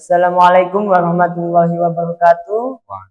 Assalamualaikum warahmatullahi wabarakatuh. Wah,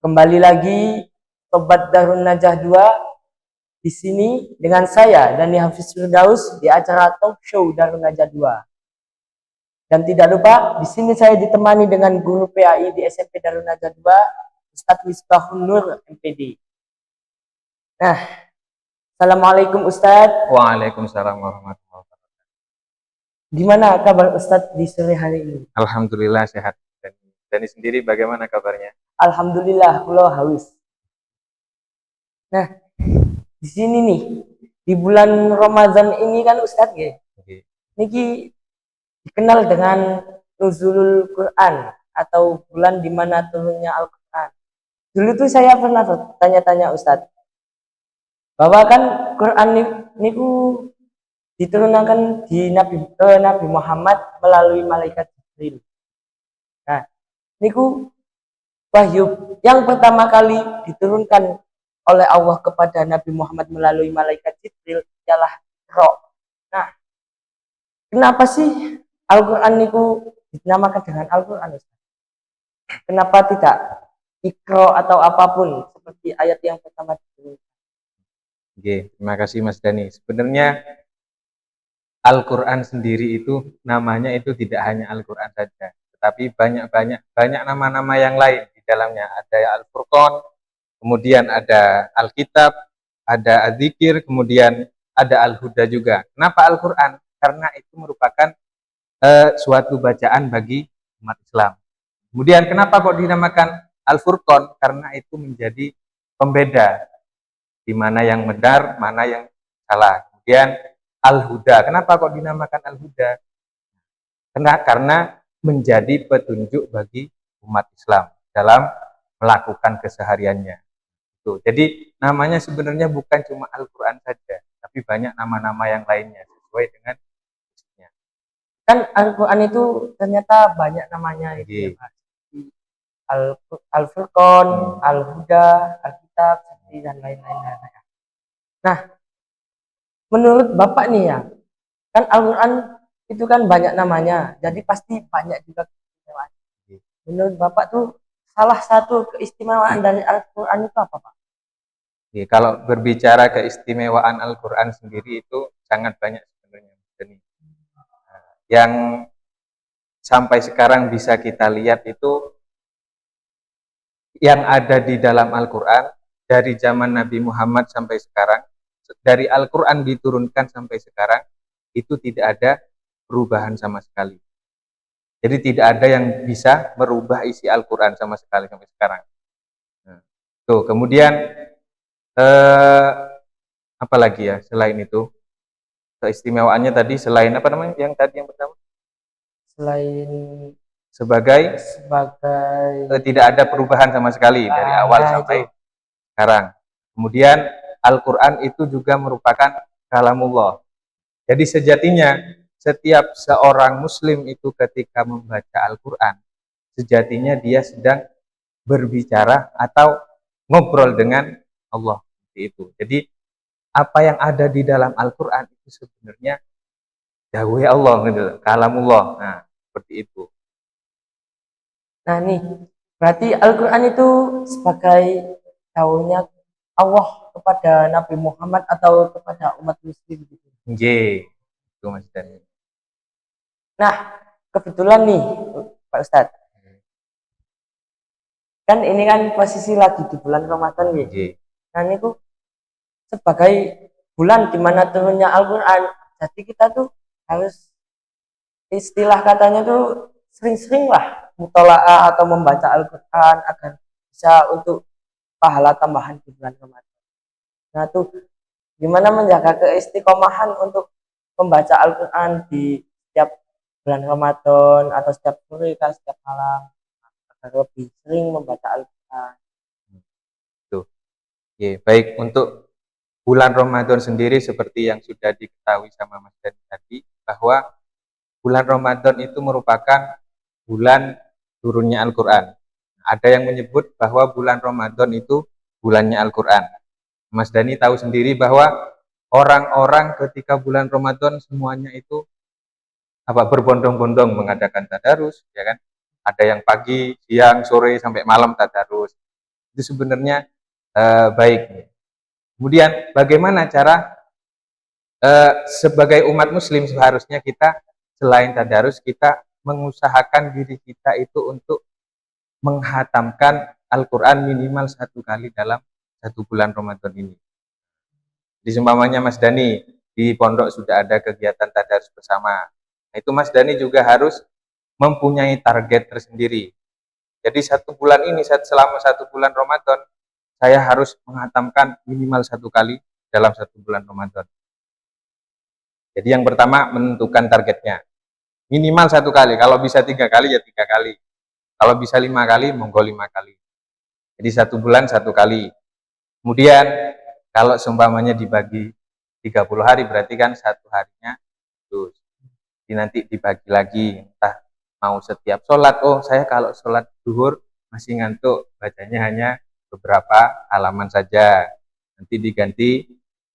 Kembali lagi Sobat Darun Najah 2 di sini dengan saya Dani Hafiz Firdaus di acara talk show Darun Najah 2. Dan tidak lupa di sini saya ditemani dengan guru PAI di SMP Darun Najah 2, Ustadz Misbahun Nur MPD. Nah, Assalamualaikum Ustadz. Waalaikumsalam warahmatullahi wabarakatuh. Gimana kabar Ustadz di sore hari ini? Alhamdulillah sehat. Dani sendiri bagaimana kabarnya? Alhamdulillah, kula haus. Nah, di sini nih, di bulan Ramadan ini kan Ustadz ya, niki dikenal dengan Nuzulul Quran atau bulan di mana turunnya Al-Quran. Dulu tuh saya pernah tanya-tanya Ustadz, bahwa kan Quran niku diturunkan di Nabi Muhammad melalui malaikat Jibril. Nah, niku wahyu yang pertama kali diturunkan oleh Allah kepada Nabi Muhammad melalui malaikat Jibril ialah Iqra. Nah, kenapa sih Al-Quran niku dinamakan dengan Al-Quran? Kenapa tidak Iqra atau apapun seperti ayat yang pertama diturunkan? Oke, terima kasih Mas Dani. Sebenarnya Al-Quran sendiri itu namanya itu tidak hanya Al-Quran saja, tetapi banyak nama-nama yang lain di dalamnya. Ada Al-Furqan, kemudian ada Alkitab, ada Az-Zikir, kemudian ada Al-Huda juga. Kenapa Al-Quran? Karena itu merupakan suatu bacaan bagi umat Islam. Kemudian kenapa kok dinamakan Al-Furqan? Karena itu menjadi pembeda di mana yang benar, mana yang salah. Kemudian Al-Huda. Kenapa kok dinamakan Al-Huda? Karena menjadi petunjuk bagi umat Islam dalam melakukan kesehariannya. Jadi namanya sebenarnya bukan cuma Al-Quran saja, tapi banyak nama-nama yang lainnya sesuai dengan isinya. Kan Al-Quran itu ternyata banyak namanya itu ya, Pak. Al-Furqan, Al-Huda, Alkitab, dan lain-lain. Nah, menurut Bapak nih ya, kan Al-Quran itu kan banyak namanya, jadi pasti banyak juga keistimewaan. Menurut Bapak tuh salah satu keistimewaan dari Al-Quran itu apa, Pak? Kalau berbicara keistimewaan Al-Quran sendiri itu sangat banyak sebenarnya. Yang sampai sekarang bisa kita lihat itu yang ada di dalam Al-Quran dari zaman Nabi Muhammad sampai sekarang, dari Al-Quran diturunkan sampai sekarang, itu tidak ada perubahan sama sekali. Jadi tidak ada yang bisa merubah isi Al-Quran sama sekali sampai sekarang. Nah, tuh, kemudian apa lagi ya selain itu? Keistimewaannya tadi selain apa namanya yang tadi yang pertama? Selain sebagai tidak ada perubahan sama sekali dari awal sampai sekarang. Kemudian Al-Quran itu juga merupakan kalamullah. Jadi sejatinya setiap seorang muslim itu ketika membaca Al-Quran, sejatinya dia sedang berbicara atau ngobrol dengan Allah. Itu. Jadi apa yang ada di dalam Al-Quran itu sebenarnya dawuh Allah, gitu, kalamullah. Nah, seperti itu. Nah nih, berarti Al-Quran itu sebagai dawuhnya Allah kepada Nabi Muhammad atau kepada umat muslim gitu. Itu Mas Dani. Nah, kebetulan nih Pak Ustadz, kan ini kan posisi lagi di bulan Ramadan gitu. Nah ini tuh sebagai bulan di mana turunnya Al-Quran, jadi kita tuh harus istilah katanya tuh sering-sering lah mutola'ah atau membaca Al-Quran agar bisa untuk pahala tambahan di bulan Ramadan. Nah tuh gimana menjaga keistiqomahan untuk membaca Al-Quran di setiap bulan Ramadan atau setiap sore, setiap malam agar lebih sering membaca Al-Quran. Tuh. Baik, untuk bulan Ramadan sendiri seperti yang sudah diketahui sama Mas Dani tadi, bahwa bulan Ramadan itu merupakan bulan turunnya Al-Quran. Ada yang menyebut bahwa bulan Ramadan itu bulannya Al-Quran. Mas Dani tahu sendiri bahwa orang-orang ketika bulan Ramadan semuanya itu berbondong-bondong mengadakan tadarus, ya kan? Ada yang pagi, siang, sore sampai malam tadarus. Itu sebenarnya baik. Kemudian bagaimana cara sebagai umat muslim seharusnya kita selain tadarus kita mengusahakan diri kita itu untuk menghatamkan Al-Quran minimal 1 kali dalam 1 bulan Ramadan ini. Di seumpamanya Mas Dani di pondok sudah ada kegiatan tadarus bersama. Nah, itu Mas Dani juga harus mempunyai target tersendiri. Jadi 1 bulan ini, selama 1 bulan Ramadan, saya harus menghatamkan minimal 1 kali dalam 1 bulan Ramadan. Jadi yang pertama menentukan targetnya. Minimal 1 kali, kalau bisa 3 kali ya 3 kali. Kalau bisa 5 kali, monggo 5 kali. Jadi 1 bulan 1 kali. Kemudian kalau seumpamanya dibagi 30 hari berarti kan 1 harinya terus. Jadi nanti dibagi lagi, entah mau setiap sholat, oh saya kalau sholat zuhur masih ngantuk, bacanya hanya beberapa halaman saja. Nanti diganti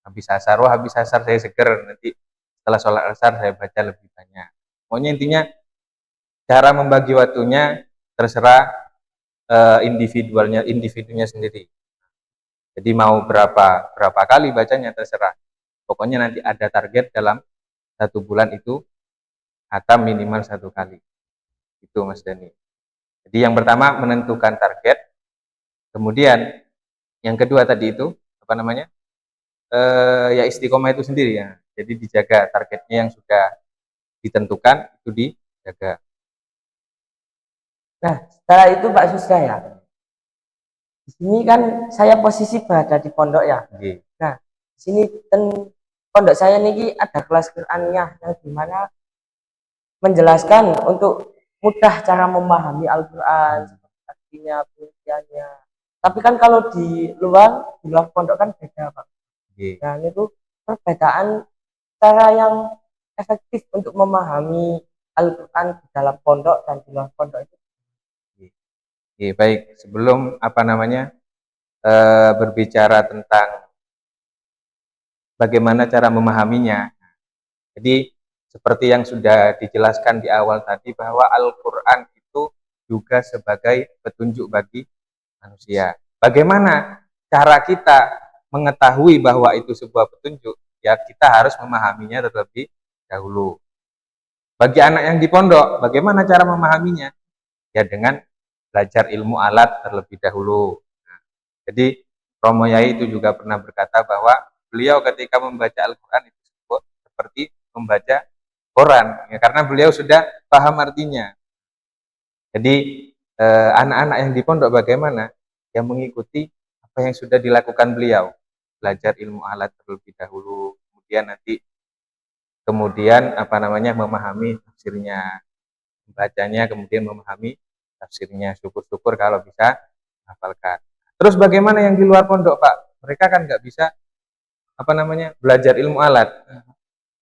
habis asar, oh habis asar saya seger, nanti setelah sholat asar saya baca lebih banyak. Pokoknya intinya cara membagi waktunya terserah individunya sendiri. Jadi mau berapa kali bacanya terserah. Pokoknya nanti ada target dalam 1 bulan itu hatam minimal 1 kali. Itu Mas Dani. Jadi yang pertama menentukan target. Kemudian yang kedua tadi itu apa namanya? Ya istiqomah itu sendiri ya. Jadi dijaga targetnya yang sudah ditentukan itu dijaga. Nah, setelah itu Pak Susda ya, di sini kan saya posisi berada di pondok ya. Oke. Nah, di sini pondok saya nih ada kelas Qur'annya yang dimana menjelaskan untuk mudah cara memahami Al-Quran, artinya, pengertiannya. Tapi kan kalau di luar pondok kan beda Pak. Oke. Nah, itu perbedaan cara yang efektif untuk memahami Al-Quran di dalam pondok dan di luar pondok itu. Oke, baik. Sebelum apa namanya berbicara tentang bagaimana cara memahaminya. Jadi seperti yang sudah dijelaskan di awal tadi bahwa Al-Quran itu juga sebagai petunjuk bagi manusia. Bagaimana cara kita mengetahui bahwa itu sebuah petunjuk? Ya kita harus memahaminya terlebih dahulu. Bagi anak yang di pondok, bagaimana cara memahaminya? Ya dengan belajar ilmu alat terlebih dahulu. Nah, jadi Romo Yai itu juga pernah berkata bahwa beliau ketika membaca Al-Quran itu seperti membaca Quran, ya, karena beliau sudah paham artinya. Jadi anak-anak yang di pondok bagaimana? Yang mengikuti apa yang sudah dilakukan beliau, belajar ilmu alat terlebih dahulu, kemudian apa namanya memahami tafsirnya, membacanya, kemudian memahami tafsirnya. Syukur-syukur kalau bisa hafalkan. Terus bagaimana yang di luar pondok Pak? Mereka kan nggak bisa apa namanya belajar ilmu alat.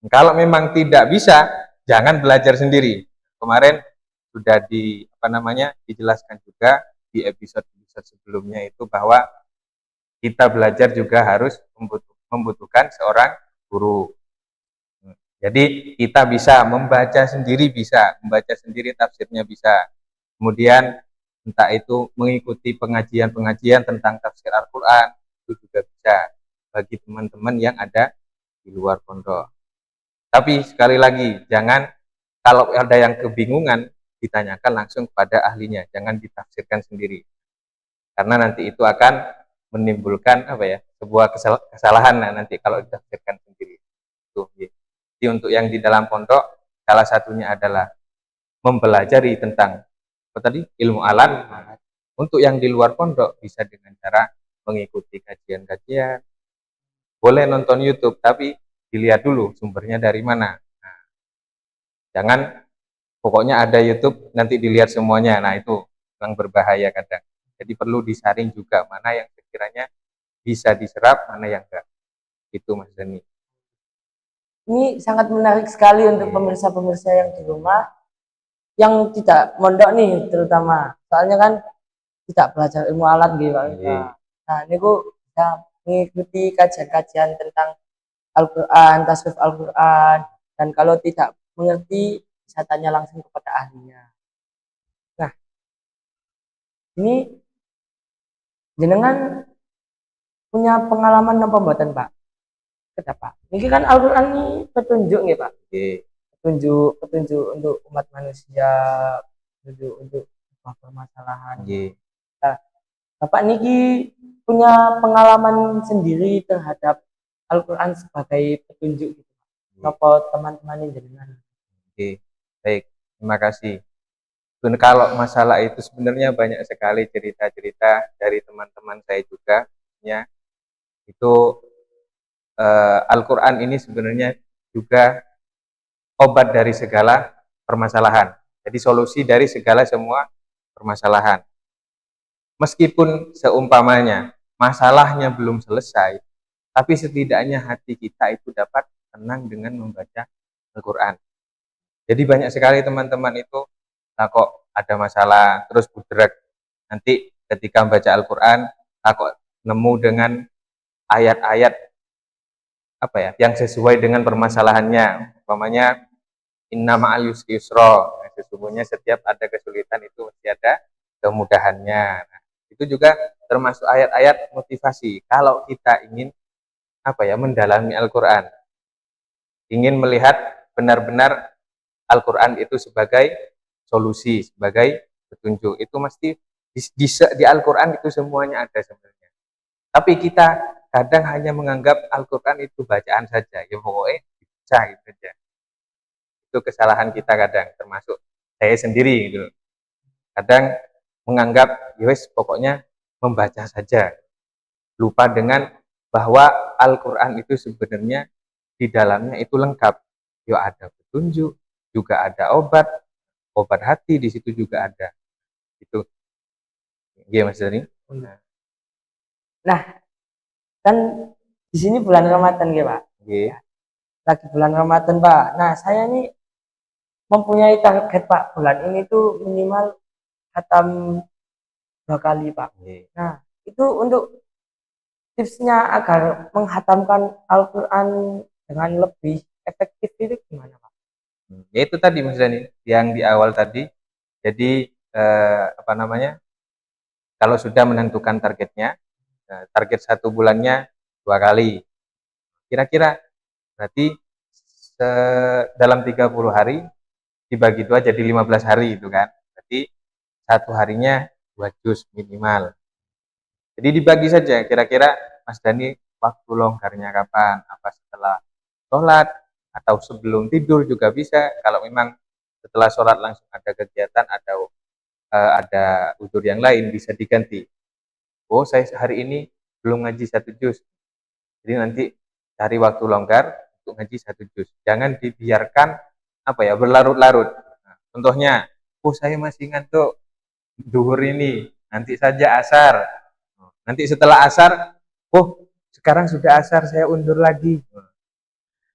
Kalau memang tidak bisa, jangan belajar sendiri. Kemarin sudah dijelaskan juga di episode sebelumnya itu bahwa kita belajar juga harus membutuhkan seorang guru. Jadi kita bisa membaca sendiri, tafsirnya bisa. Kemudian entah itu mengikuti pengajian-pengajian tentang tafsir Al-Quran, itu juga bisa bagi teman-teman yang ada di luar pondok. Tapi sekali lagi, jangan kalau ada yang kebingungan, ditanyakan langsung kepada ahlinya, jangan ditafsirkan sendiri. Karena nanti itu akan menimbulkan sebuah kesalahan nanti kalau ditafsirkan sendiri. Jadi untuk yang di dalam pondok, salah satunya adalah mempelajari tentang ilmu alat. Untuk yang di luar pondok bisa dengan cara mengikuti kajian-kajian. Boleh nonton YouTube, tapi dilihat dulu sumbernya dari mana. Nah, jangan pokoknya ada YouTube nanti dilihat semuanya. Nah, itu yang berbahaya kadang. Jadi perlu disaring juga mana yang sekiranya bisa diserap, mana yang enggak. Itu Mas Dani. Ini sangat menarik sekali untuk pemirsa-pemirsa yang di rumah, yang tidak mondok nih terutama. Soalnya kan tidak belajar ilmu alat gitu. Nah, ini bisa mengikuti kajian-kajian tentang Al-Quran, tasawuf Al-Quran, dan kalau tidak mengerti bisa tanya langsung kepada ahlinya. Nah, ini jenengan punya pengalaman apa mboten, Pak? Kenapa? Ini kan Al-Qur'an ini petunjuk nih, Pak. Nggih. Petunjuk untuk umat manusia, petunjuk untuk sebuah permasalahan. Nggih. Nah, Bapak niki punya pengalaman sendiri terhadap Al-Qur'an sebagai petunjuk gitu. Apa teman-teman jenengan? Oke, baik. Terima kasih. Kalau masalah itu sebenarnya banyak sekali cerita-cerita dari teman-teman saya juga, ya. Itu Al-Quran ini sebenarnya juga obat dari segala permasalahan. Jadi solusi dari segala semua permasalahan. Meskipun seumpamanya masalahnya belum selesai, tapi setidaknya hati kita itu dapat tenang dengan membaca Al-Quran. Jadi banyak sekali teman-teman itu, nah kok ada masalah, terus budrek. Nanti ketika membaca Al-Quran, nah kok nemu dengan ayat-ayat apa ya, yang sesuai dengan permasalahannya. Umpamanya, inna ma'al yusri yusra. Nah, sesungguhnya setiap ada kesulitan itu mesti ada kemudahannya. Nah, itu juga termasuk ayat-ayat motivasi. Kalau kita ingin apa ya, mendalami Al-Quran, ingin melihat benar-benar Al-Quran itu sebagai solusi, sebagai petunjuk, itu mesti di Al-Quran itu semuanya ada sebenarnya. Tapi kita kadang hanya menganggap Al-Quran itu bacaan saja, ya pokoknya baca gitu saja. Itu kesalahan kita kadang, termasuk saya sendiri gitu. Kadang menganggap, yowes pokoknya membaca saja, lupa dengan bahwa Al-Quran itu sebenarnya di dalamnya itu lengkap. Ya ada petunjuk, juga ada obat hati di situ juga ada. Itu, iya Mas Dani. Nah, kan di sini bulan Ramadan ya, Pak. Iya. Lagi bulan Ramadan, Pak. Nah, saya ini mempunyai target, Pak. Bulan ini tuh minimal khatam 2 kali, Pak. Iya. Nah, itu untuk tipsnya agar menghatamkan Al-Quran dengan lebih efektif itu gimana, Pak? Ya itu tadi Mas Dani, yang di awal tadi. Jadi apa namanya? Kalau sudah menentukan targetnya, target 1 bulannya 2 kali. Kira-kira berarti dalam 30 hari dibagi 2 jadi 15 hari itu kan. Berarti 1 harinya 2 juz minimal. Jadi dibagi saja, kira-kira Mas Dani waktu longgarnya kapan? Apa setelah sholat atau sebelum tidur juga bisa. Kalau memang setelah sholat langsung ada kegiatan atau ada udzur yang lain, bisa diganti. Oh, saya hari ini belum ngaji 1 juz, jadi nanti cari waktu longgar untuk ngaji 1 juz. Jangan dibiarkan apa ya, berlarut-larut. Nah, contohnya, oh saya masih ngantuk duhur ini, nanti saja asar. Nanti setelah asar, oh sekarang sudah asar, saya undur lagi.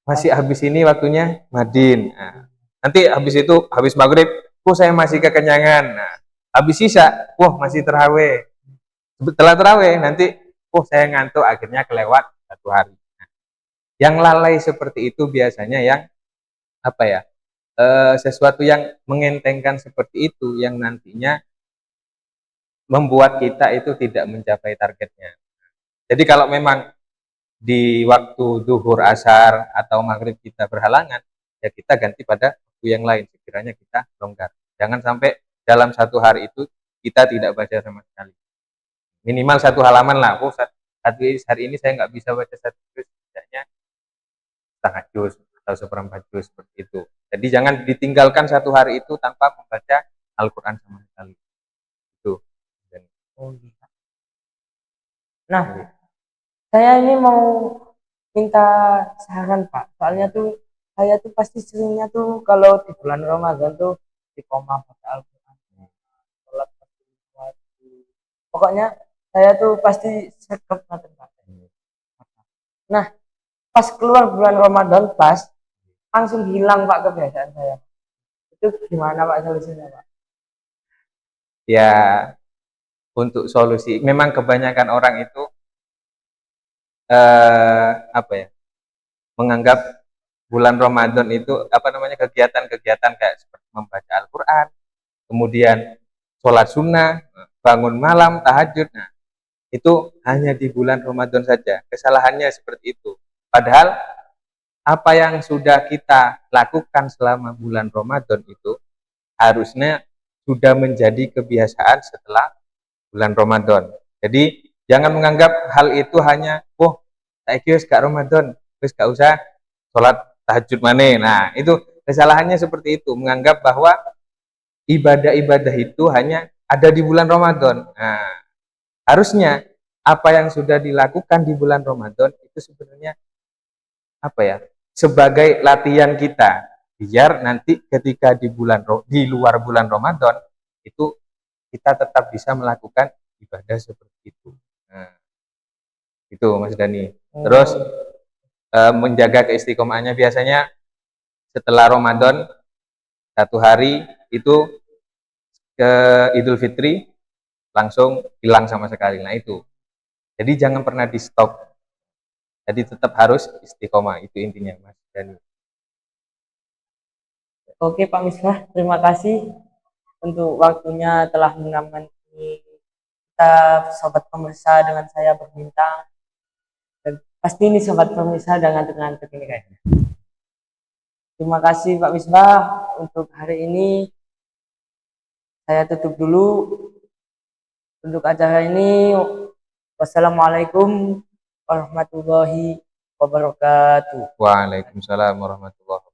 Masih habis ini waktunya madin. Nah, nanti habis itu, habis maghrib, oh saya masih kekenyangan. Nah, habis sisa, wah masih terawih. Setelah terawih, nanti, oh saya ngantuk, akhirnya kelewat 1 hari. Nah, yang lalai seperti itu biasanya yang apa ya, sesuatu yang mengentengkan seperti itu, yang nantinya membuat kita itu tidak mencapai targetnya. Jadi kalau memang di waktu zuhur, asar, atau maghrib kita berhalangan, ya kita ganti pada waktu yang lain, sekiranya kita longgar. Jangan sampai dalam 1 hari itu kita tidak baca sama sekali. Minimal 1 halaman lah. Oh, hari ini saya nggak bisa baca 1 juz, setidaknya setengah juz atau seperempat juz, seperti itu. Jadi jangan ditinggalkan 1 hari itu tanpa membaca Al-Quran sama sekali. Itu. Oh, gitu. Nah, saya ini mau minta saran, Pak. Soalnya tuh saya tuh pasti seringnya tuh kalau di bulan Ramadan tuh di koma baca Al-Quran, sholat pokoknya saya tuh pasti sekep banget, Pak. Nah, pas keluar bulan Ramadan pas langsung hilang, Pak, kebiasaan saya. Itu gimana, Pak, solusinya, Pak? Ya, untuk solusi, memang kebanyakan orang itu apa ya, menganggap bulan Ramadan itu apa namanya, kegiatan-kegiatan kayak membaca Al-Quran, kemudian sholat sunnah, bangun malam, tahajud. Nah, itu hanya di bulan Ramadan saja. Kesalahannya seperti itu. Padahal apa yang sudah kita lakukan selama bulan Ramadan itu harusnya sudah menjadi kebiasaan setelah bulan Ramadan. Jadi jangan menganggap hal itu hanya, oh, saiki wis gak Ramadan, wis gak usah sholat tahajud maneh. Nah, itu kesalahannya seperti itu, menganggap bahwa ibadah-ibadah itu hanya ada di bulan Ramadan. Nah, harusnya apa yang sudah dilakukan di bulan Ramadan itu sebenarnya apa ya? Sebagai latihan kita biar nanti ketika di luar bulan Ramadan itu kita tetap bisa melakukan ibadah seperti itu. Nah, itu Mas Dani. Terus menjaga keistiqomahannya biasanya setelah Ramadan 1 hari itu ke Idul Fitri langsung hilang sama sekali. Nah itu. Jadi jangan pernah di stop. Jadi tetap harus istiqomah. Itu intinya Mas Dani. Oke Pak Misbah, terima kasih untuk waktunya telah menemani kita sobat pemirsa dengan saya berbincang. Dan pasti ini sobat pemirsa dengan ini kayaknya. Terima kasih Pak Misbah. Untuk hari ini saya tutup dulu untuk acara ini. Wassalamualaikum warahmatullahi wabarakatuh. Waalaikumsalam warahmatullahi wabarakatuh.